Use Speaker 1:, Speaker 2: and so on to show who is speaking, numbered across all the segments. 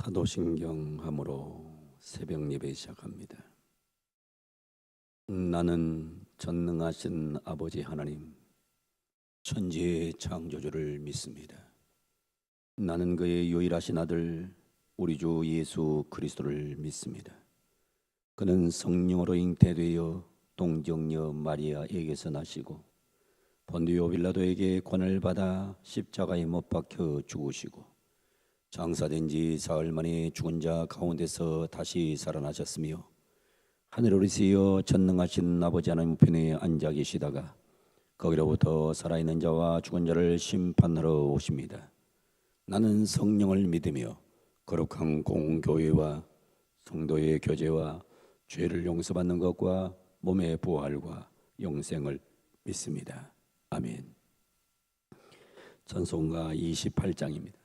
Speaker 1: 사도신경함으로 새벽 예배 시작합니다. 나는 전능하신 아버지 하나님, 천지의 창조주를 믿습니다. 나는 그의 유일하신 아들 우리 주 예수 그리스도를 믿습니다. 그는 성령으로 잉태되어 동정녀 마리아에게서 나시고 본디오 빌라도에게 권을 받아 십자가에 못 박혀 죽으시고 장사된 지 사흘 만에 죽은 자 가운데서 다시 살아나셨으며 하늘 오르시어 전능하신 아버지 하나님 편에 앉아 계시다가 거기로부터 살아있는 자와 죽은 자를 심판하러 오십니다. 나는 성령을 믿으며 거룩한 공교회와 성도의 교제와 죄를 용서받는 것과 몸의 부활과 영생을 믿습니다. 아멘. 찬송가 28장입니다.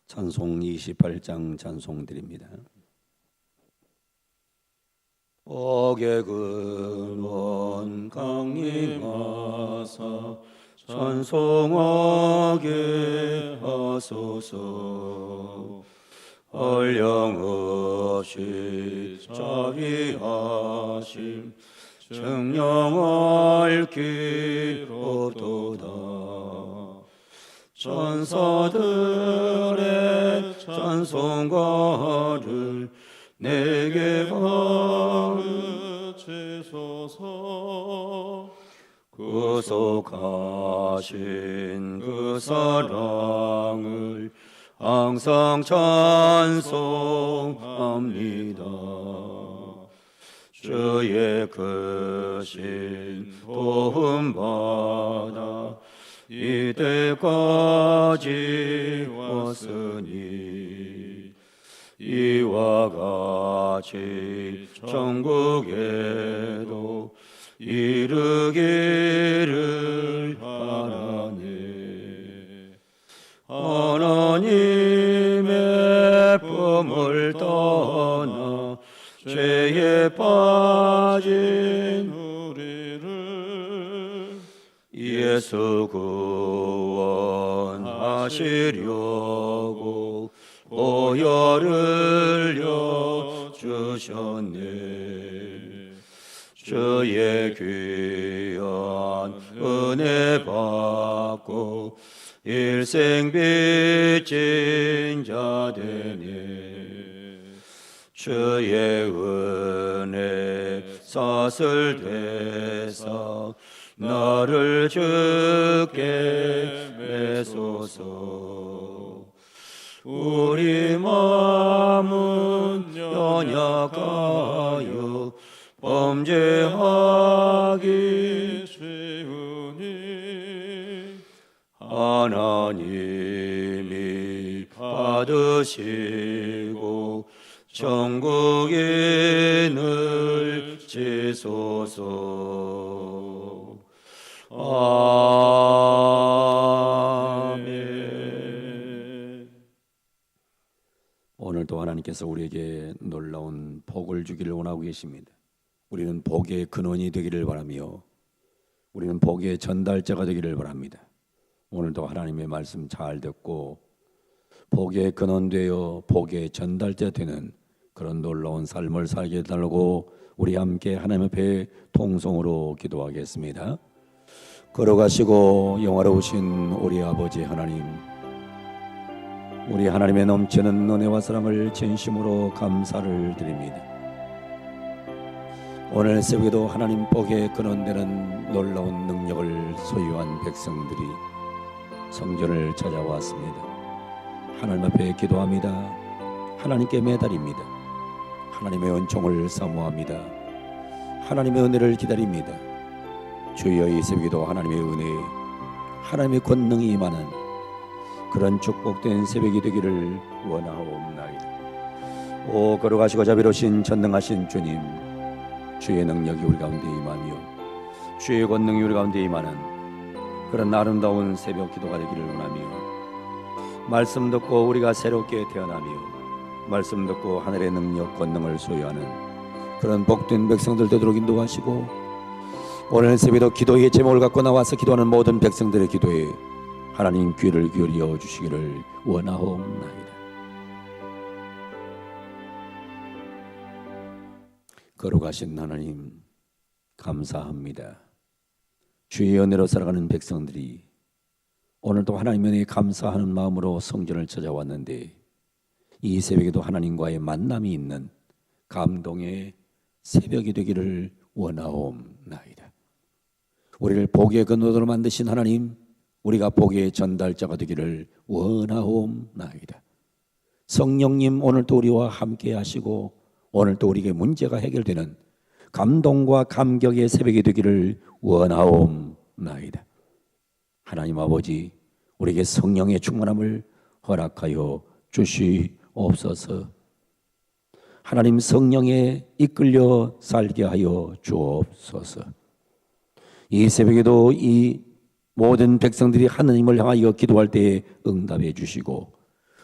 Speaker 1: 찬송 28장 찬송 드립니다. 복의 근원 강림하사 찬송하게 하소서. 얼령없이 자비하심 증명할 길 없도다. 천사들의 찬송가를 내게 가르치소서. 구속하신 그 사랑을 항상 찬송합니다. 주의 크신 도움받아 이때까지 왔으니 이와 같이 천국에도 이르기를 바라네. 하나님의 품을 떠나 죄에 빠진 우리를 예수 구원하시려고 보혈을 여주셨네. 주의 귀한 은혜 받고 일생 빚진 자 되네. 주의 은혜 사슬되사 나를 주께 매소서. 우리 마음은 연약하여 범죄하기 쉬우니 하나님이 받으시고 천국인을 지소서. 아멘. 오늘도 하나님께서 우리에게 놀라운 복을 주기를 원하고 계십니다. 우리는 복의 근원이 되기를 바라며 우리는 복의 전달자가 되기를 바랍니다. 오늘도 하나님의 말씀 잘 듣고 복의 근원되어 복의 전달자 되는 그런 놀라운 삶을 살게 해달라고 우리 함께 하나님 앞에 통성으로 기도하겠습니다. 걸어가시고 영화로우신 우리 아버지 하나님, 우리 하나님의 넘치는 은혜와 사랑을 진심으로 감사를 드립니다. 오늘 새벽에도 하나님 복의 근원되는 놀라운 능력을 소유한 백성들이 성전을 찾아왔습니다. 하나님 앞에 기도합니다. 하나님께 매달립니다. 하나님의 은총을 사모합니다. 하나님의 은혜를 기다립니다. 주여 이 새벽에도 하나님의 은혜, 하나님의 권능이 임하는 그런 축복된 새벽이 되기를 원하옵나이다. 오 걸어가시고 자비로우신 전능하신 주님, 주의 능력이 우리 가운데 임하며 주의 권능이 우리 가운데 임하는 그런 아름다운 새벽 기도가 되기를 원하며 말씀 듣고 우리가 새롭게 태어나며 말씀 듣고 하늘의 능력 권능을 소유하는 그런 복된 백성들 되도록 인도하시고 오늘 새벽에도 기도의 제목을 갖고 나와서 기도하는 모든 백성들의 기도에 하나님 귀를 기울여 주시기를 원하옵나이다. 거룩하신 하나님 감사합니다. 주의 은혜로 살아가는 백성들이 오늘도 하나님의 은혜에 감사하는 마음으로 성전을 찾아왔는데 이 새벽에도 하나님과의 만남이 있는 감동의 새벽이 되기를 원하옵나이다. 우리를 복의 근원으로 만드신 하나님, 우리가 복의 전달자가 되기를 원하옵나이다. 성령님 오늘도 우리와 함께 하시고 오늘도 우리에게 문제가 해결되는 감동과 감격의 새벽이 되기를 원하옵나이다. 하나님 아버지, 우리에게 성령의 충만함을 허락하여 주시옵소서. 하나님 성령에 이끌려 살게 하여 주옵소서. 이 새벽에도 이 모든 백성들이 하나님을 향하여 기도할 때에 응답해 주시고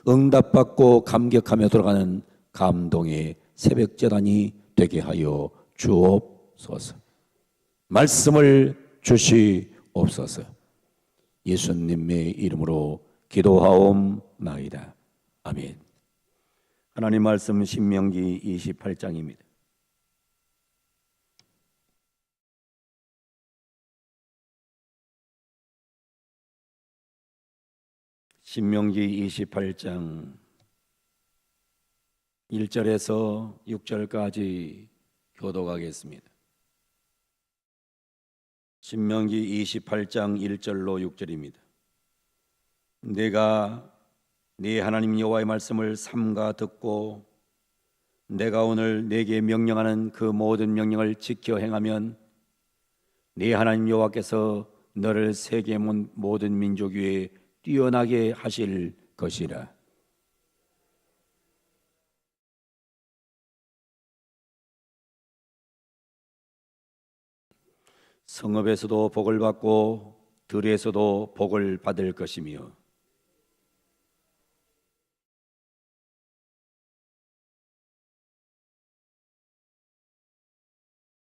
Speaker 1: 응답받고 감격하며 돌아가는 감동의 새벽제단이 되게 하여 주옵소서. 말씀을 주시옵소서. 예수님의 이름으로 기도하옵나이다. 아멘. 하나님 말씀 신명기 28장입니다. 신명기 28장 1절에서 6절까지 교독하겠습니다. 신명기 28장 1절로 6절입니다. 내가 네 하나님 여호와의 말씀을 삼가 듣고 내가 오늘 네게 명령하는 그 모든 명령을 지켜 행하면 네 하나님 여호와께서 너를 세계 모든 민족 위에 뛰어나게 하실 것이라. 성읍에서도 복을 받고 들에서도 복을 받을 것이며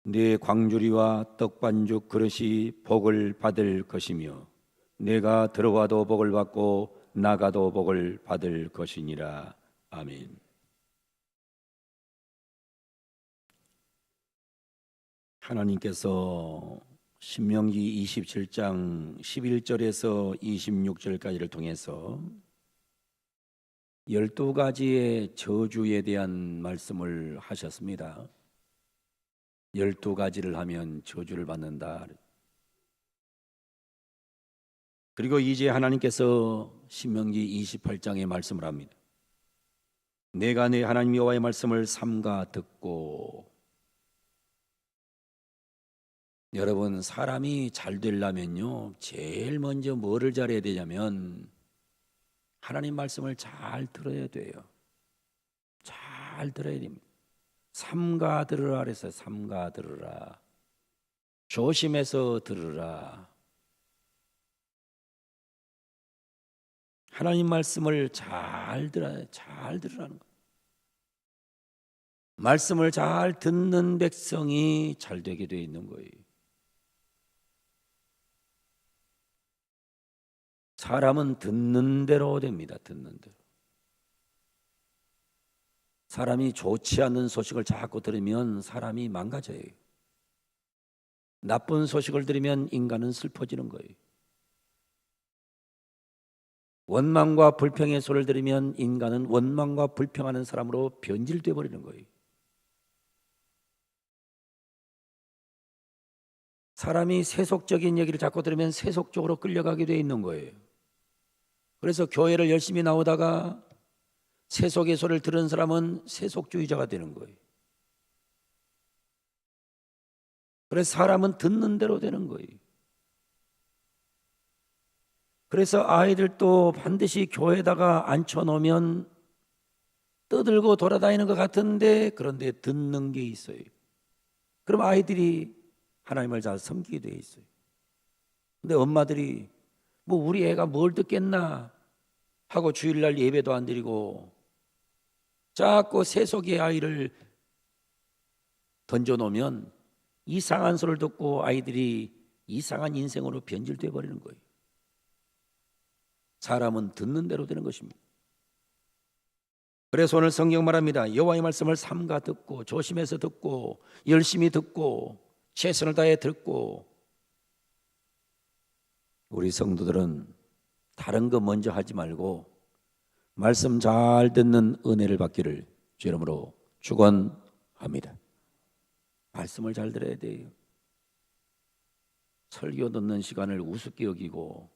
Speaker 1: 네 광주리와 떡반죽 그릇이 복을 받을 것이며 내가 들어와도 복을 받고 나가도 복을 받을 것이니라. 아멘. 하나님께서 신명기 27장 11절에서 26절까지를 통해서 12가지의 저주에 대한 말씀을 하셨습니다. 12가지를 하면 저주를 받는다. 그리고 이제 하나님께서 신명기 28장에 말씀을 합니다. 내가 내 하나님 여호와의 말씀을 삼가 듣고. 여러분, 사람이 잘 되려면요 제일 먼저 뭐를 잘해야 되냐면 하나님 말씀을 잘 들어야 돼요. 잘 들어야 됩니다. 삼가 들으라 그랬어요. 삼가 들으라. 조심해서 들으라. 하나님 말씀을 잘 들어야, 잘 들으라는 거예요. 말씀을 잘 듣는 백성이 잘 되게 되어 있는 거예요. 사람은 듣는 대로 됩니다. 듣는 대로. 사람이 좋지 않는 소식을 자꾸 들으면 사람이 망가져요. 나쁜 소식을 들으면 인간은 슬퍼지는 거예요. 원망과 불평의 소리를 들으면 인간은 원망과 불평하는 사람으로 변질돼 버리는 거예요. 사람이 세속적인 얘기를 자꾸 들으면 세속적으로 끌려가게 돼 있는 거예요. 그래서 교회를 열심히 나오다가 세속의 소리를 들은 사람은 세속주의자가 되는 거예요. 그래서 사람은 듣는 대로 되는 거예요. 그래서 아이들도 반드시 교회에다가 앉혀놓으면 떠들고 돌아다니는 것 같은데 그런데 듣는 게 있어요. 그럼 아이들이 하나님을 잘 섬기게 돼 있어요. 근데 엄마들이 뭐 우리 애가 뭘 듣겠나 하고 주일날 예배도 안 드리고 자꾸 세속의 아이를 던져놓으면 이상한 소리를 듣고 아이들이 이상한 인생으로 변질돼 버리는 거예요. 사람은 듣는 대로 되는 것입니다. 그래서 오늘 성경 말합니다. 여호와의 말씀을 삼가 듣고 조심해서 듣고 열심히 듣고 최선을 다해 듣고. 우리 성도들은 다른 거 먼저 하지 말고 말씀 잘 듣는 은혜를 받기를 주 이름으로 축원합니다. 말씀을 잘 들어야 돼요. 설교 듣는 시간을 우습게 여기고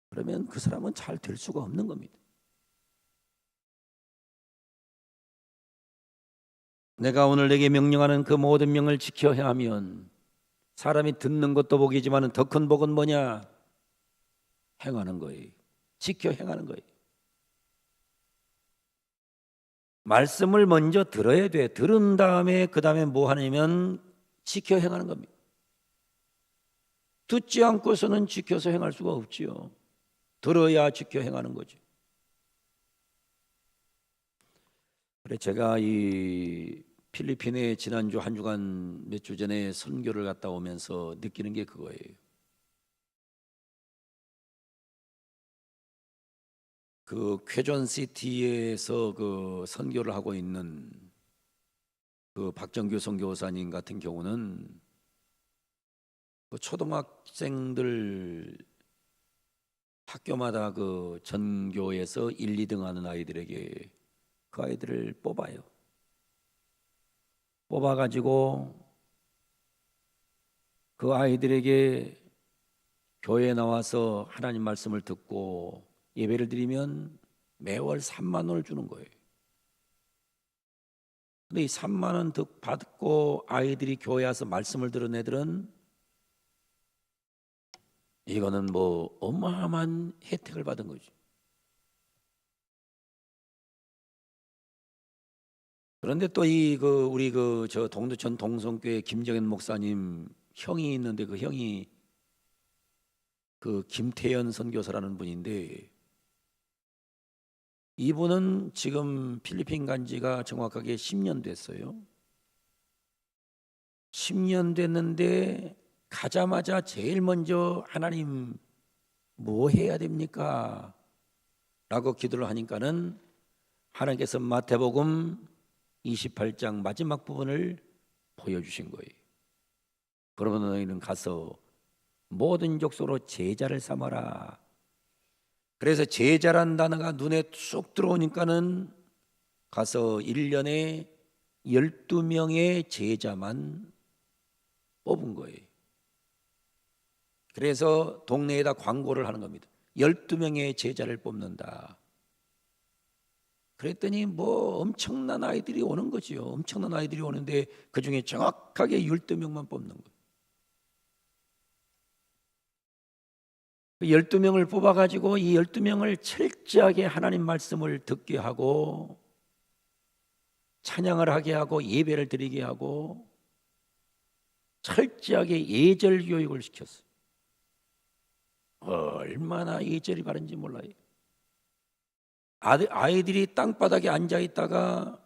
Speaker 1: 그러면 그 사람은 잘 될 수가 없는 겁니다. 내가 오늘 내게 명령하는 그 모든 명을 지켜 행하면, 사람이 듣는 것도 복이지만 더 큰 복은 뭐냐? 행하는 거예요. 지켜 행하는 거예요. 말씀을 먼저 들어야 돼. 들은 다음에 그 다음에 뭐 하냐면 지켜 행하는 겁니다. 듣지 않고서는 지켜서 행할 수가 없지요. 들어야 지켜 행하는 거죠. 그래, 제가 이 필리핀에 지난주 한 주간 몇 주 전에 선교를 갔다 오면서 느끼는 게 그거예요. 그 쾌존시티에서 그 선교를 하고 있는 그 박정규 선교사님 같은 경우는 그 초등학생들 학교마다 그 전교에서 1, 2등 하는 아이들에게 그 아이들을 뽑아요. 뽑아가지고 그 아이들에게 교회에 나와서 하나님 말씀을 듣고 예배를 드리면 매월 3만 원을 주는 거예요. 근데 이 3만 원 받고 아이들이 교회에 와서 말씀을 들은 애들은 이거는 뭐 어마어마한 혜택을 받은 거죠. 그런데 또 이 그 우리 그 저 동두천 동성교회 김정현 목사님 형이 있는데 그 형이 그 김태현 선교사라는 분인데, 이분은 지금 필리핀 간 지가 정확하게 10년 됐어요. 10년 됐는데 가자마자 제일 먼저 하나님 뭐 해야 됩니까? 라고 기도를 하니까는 하나님께서 마태복음 28장 마지막 부분을 보여주신 거예요. 그러면 너희는 가서 모든 족속으로 제자를 삼아라. 그래서 제자란 단어가 눈에 쑥 들어오니까는 가서 1년에 12명의 제자만 뽑은 거예요. 그래서 동네에다 광고를 하는 겁니다. 12명의 제자를 뽑는다. 그랬더니 뭐 엄청난 아이들이 오는 거지요. 엄청난 아이들이 오는데 그중에 정확하게 12명만 뽑는 거예요. 12명을 뽑아가지고 이 12명을 철저하게 하나님 말씀을 듣게 하고 찬양을 하게 하고 예배를 드리게 하고 철저하게 예절 교육을 시켰어요. 얼마나 예절이 바른지 몰라요. 아이들이 땅바닥에 앉아 있다가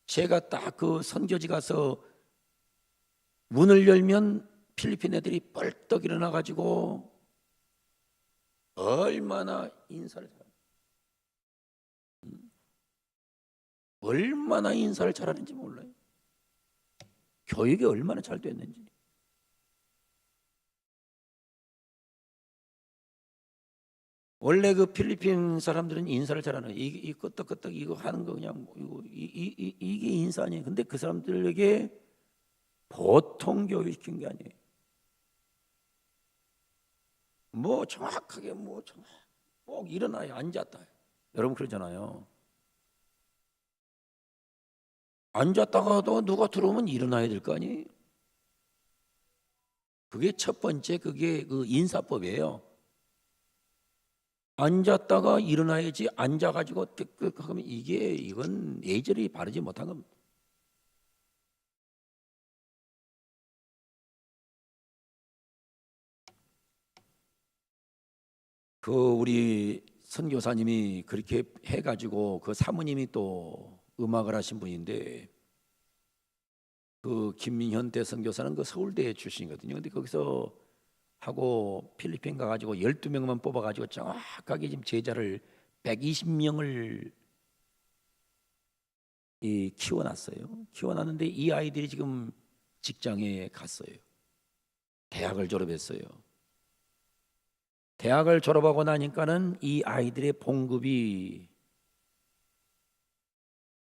Speaker 1: 제가 딱 그 선교지 가서 문을 열면 필리핀 애들이 벌떡 일어나 가지고 얼마나 인사를 얼마나 인사를 잘하는지 몰라요. 교육이 얼마나 잘 됐는지. 원래 그 필리핀 사람들은 인사를 잘하는, 이 끄떡끄떡 이거 하는 거 그냥 이게 인사 아니에요. 근데 그 사람들에게 보통 교육 시킨 게 아니에요. 뭐 정확하게 꼭 일어나야 앉았다. 여러분 그러잖아요. 앉았다가도 누가 들어오면 일어나야 될 거 아니에요. 그게 첫 번째, 그게 그 인사법이에요. 앉았다가 일어나야지, 앉아가지고 뜨끗 하면 이건 예절이 바르지 못한 겁니다. 그 우리 선교사님이 그렇게 해가지고 그 사모님이 또 음악을 하신 분인데 그 김민현 대선교사는 그 서울대 출신이거든요. 근데 거기서 하고 필리핀 가가지고 12명만 뽑아가지고 정확하게 지금 제자를 120명을 키워놨어요. 키워놨는데 이 아이들이 지금 직장에 갔어요. 대학을 졸업했어요. 대학을 졸업하고 나니까는 이 아이들의 봉급이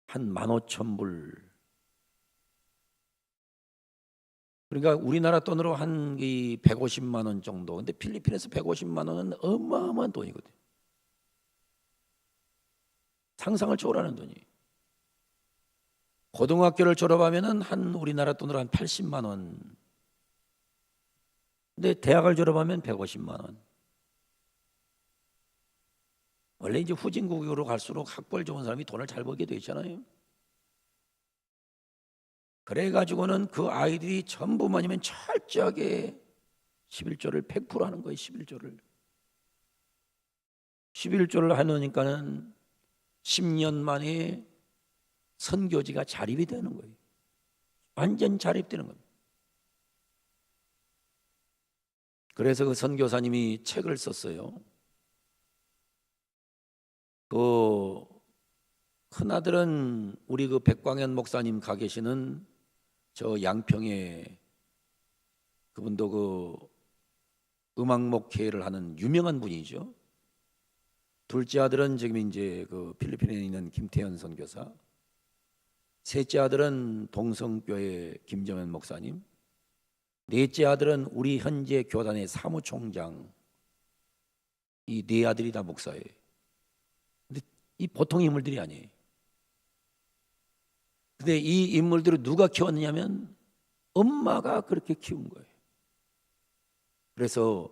Speaker 1: 한 15,000불. 그러니까 우리나라 돈으로 한 150만 원 정도. 근데 필리핀에서 150만 원은 어마어마한 돈이거든요. 상상을 초월하는 돈이. 고등학교를 졸업하면은 한 우리나라 돈으로 한 80만 원. 근데 대학을 졸업하면 150만 원. 원래 이제 후진국으로 갈수록 학벌 좋은 사람이 돈을 잘 벌게 돼 있잖아요. 그래가지고는 그 아이들이 전부 뭐냐면 철저하게 11조를 100% 하는 거예요. 11조를 해놓으니까는 10년 만에 선교지가 자립이 되는 거예요. 완전 자립되는 겁니다. 그래서 그 선교사님이 책을 썼어요. 그 큰아들은 우리 그 백광현 목사님 가 계시는 저 양평에, 그분도 그 음악 목회를 하는 유명한 분이죠. 둘째 아들은 지금 이제 그 필리핀에 있는 김태현 선교사, 셋째 아들은 동성교회 김정현 목사님, 넷째 아들은 우리 현재 교단의 사무총장. 이 네 아들이 다 목사예요. 근데 이 보통 인물들이 아니에요. 근데 이 인물들을 누가 키웠느냐면 엄마가 그렇게 키운 거예요. 그래서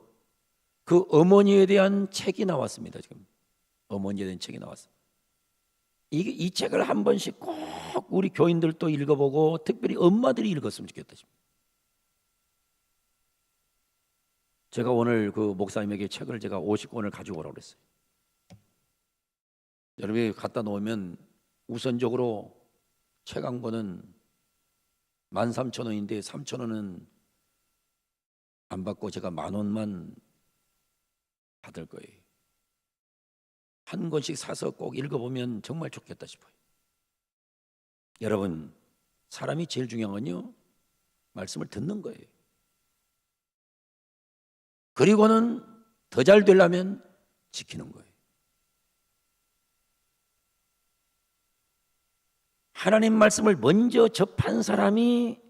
Speaker 1: 그 어머니에 대한 책이 나왔습니다. 지금 어머니에 대한 책이 나왔어요. 이 책을 한 번씩 꼭 우리 교인들도 읽어보고 특별히 엄마들이 읽었으면 좋겠다 싶어요. 제가 오늘 그 목사님에게 책을 제가 50권을 가지고 오라고 그랬어요. 여러분이 갖다 놓으면 우선적으로 책 한 권은 13,000원인데 3,000원은 안 받고 제가 10,000원만 받을 거예요. 한 권씩 사서 꼭 읽어보면 정말 좋겠다 싶어요. 여러분, 사람이 제일 중요한 건요, 말씀을 듣는 거예요. 그리고는 더 잘 되려면 지키는 거예요. 하나님 말씀을 먼저 접한 사람이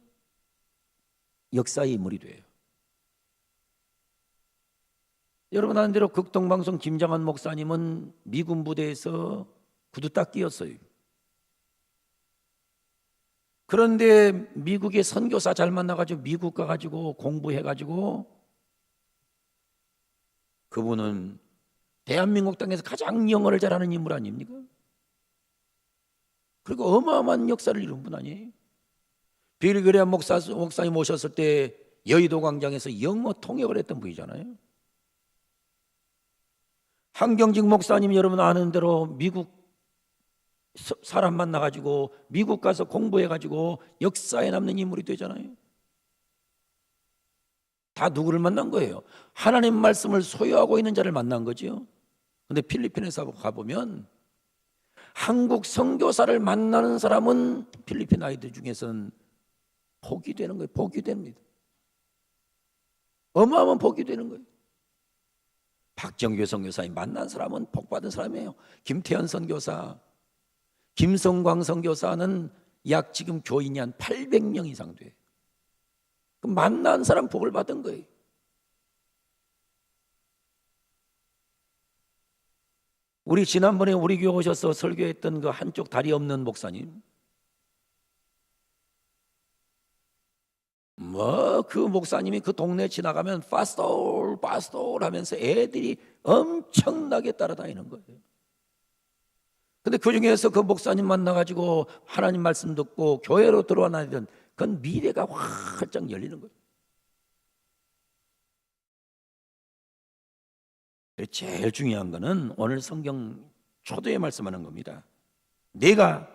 Speaker 1: 역사의 인물이 돼요. 여러분 아는 대로 극동방송 김장한 목사님은 미군 부대에서 구두 닦기였어요. 그런데 미국의 선교사 잘 만나가지고 미국 가가지고 공부해가지고 그분은 대한민국 땅에서 가장 영어를 잘하는 인물 아닙니까? 그리고 어마어마한 역사를 이룬 분 아니에요? 빌그레암 목사님 오셨을 때 여의도 광장에서 영어 통역을 했던 분이잖아요. 한경직 목사님 여러분 아는 대로 미국 사람 만나가지고 미국 가서 공부해가지고 역사에 남는 인물이 되잖아요. 다 누구를 만난 거예요? 하나님 말씀을 소유하고 있는 자를 만난 거죠. 근데 필리핀에서 가보면 한국 선교사를 만나는 사람은 필리핀 아이들 중에서는 복이 되는 거예요. 복이 됩니다. 어마어마한 복이 되는 거예요. 박정규 선교사님 만난 사람은 복받은 사람이에요. 김태현 선교사, 김성광 선교사는 약 지금 교인이 한 800명 이상 돼요. 만난 사람 복을 받은 거예요. 우리 지난번에 우리 교회 오셔서 설교했던 그 한쪽 다리 없는 목사님, 그 목사님이 그 동네 지나가면 파스톨 하면서 애들이 엄청나게 따라다니는 거예요. 근데 그 중에서 그 목사님 만나가지고 하나님 말씀 듣고 교회로 들어와 나니던 그건 미래가 활짝 열리는 거예요. 제일 중요한 거는 오늘 성경 초도에 말씀하는 겁니다. 내가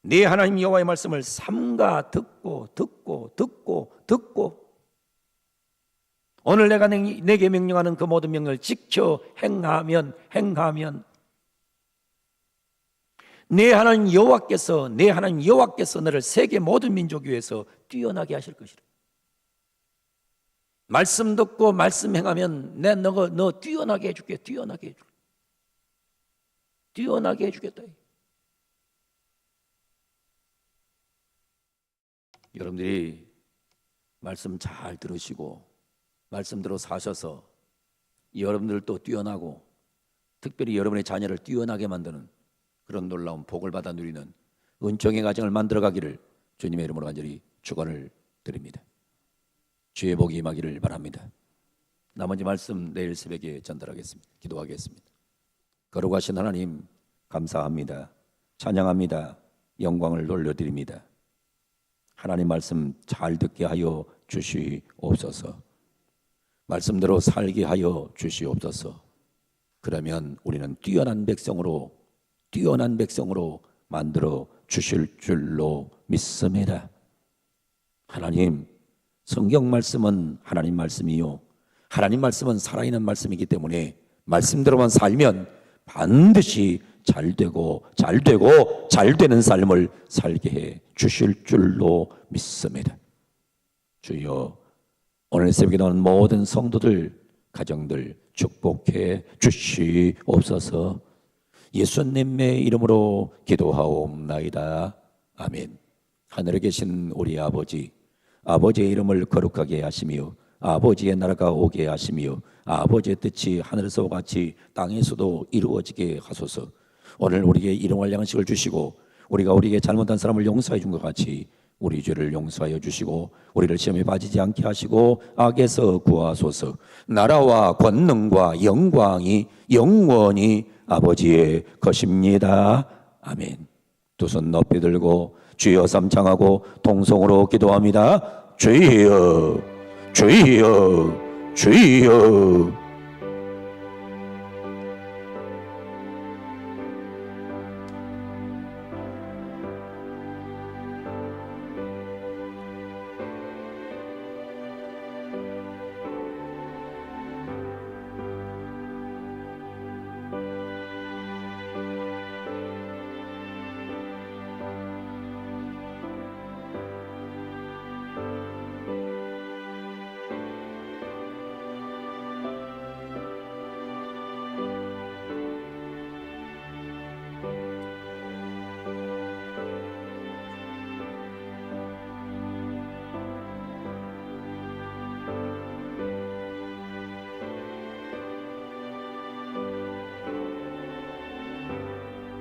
Speaker 1: 네 하나님 여호와의 말씀을 삼가 듣고 오늘 내가 내게 명령하는 그 모든 명령을 지켜 행하면 내 하나님 여호와께서 너를 세계 모든 민족 위에서 뛰어나게 하실 것이라. 말씀 듣고 말씀 행하면 내 너 뛰어나게 해줄게. 뛰어나게 해주겠다. 여러분들이 말씀 잘 들으시고 말씀대로 사셔서 여러분들도 뛰어나고 특별히 여러분의 자녀를 뛰어나게 만드는 그런 놀라운 복을 받아 누리는 은총의 가정을 만들어가기를 주님의 이름으로 간절히 축원을 드립니다. 주의 복이 임하기를 바랍니다. 나머지 말씀 내일 새벽에 전달하겠습니다. 기도하겠습니다. 거룩하신 하나님 감사합니다. 찬양합니다. 영광을 돌려드립니다. 하나님 말씀 잘 듣게 하여 주시옵소서. 말씀대로 살게 하여 주시옵소서. 그러면 우리는 뛰어난 백성으로 만들어 주실 줄로 믿습니다. 하나님, 성경 말씀은 하나님 말씀이요, 하나님 말씀은 살아있는 말씀이기 때문에 말씀대로만 살면 반드시 잘 되는 삶을 살게 해 주실 줄로 믿습니다. 주여, 오늘 새벽에 나오는 모든 성도들, 가정들 축복해 주시옵소서. 예수님의 이름으로 기도하옵나이다. 아멘. 하늘에 계신 우리 아버지의 이름을 거룩하게 하시며 아버지의 나라가 오게 하시며 아버지의 뜻이 하늘에서 같이 땅에서도 이루어지게 하소서. 오늘 우리에게 일용할 양식을 주시고 우리가 우리에게 잘못한 사람을 용서해 준 것 같이 우리 죄를 용서하여 주시고 우리를 시험에 빠지지 않게 하시고 악에서 구하소서. 나라와 권능과 영광이 영원히 아버지의 것입니다. 아멘. 두 손 높이 들고 주여 삼창하고 통성으로 기도합니다. 주여 주여 주여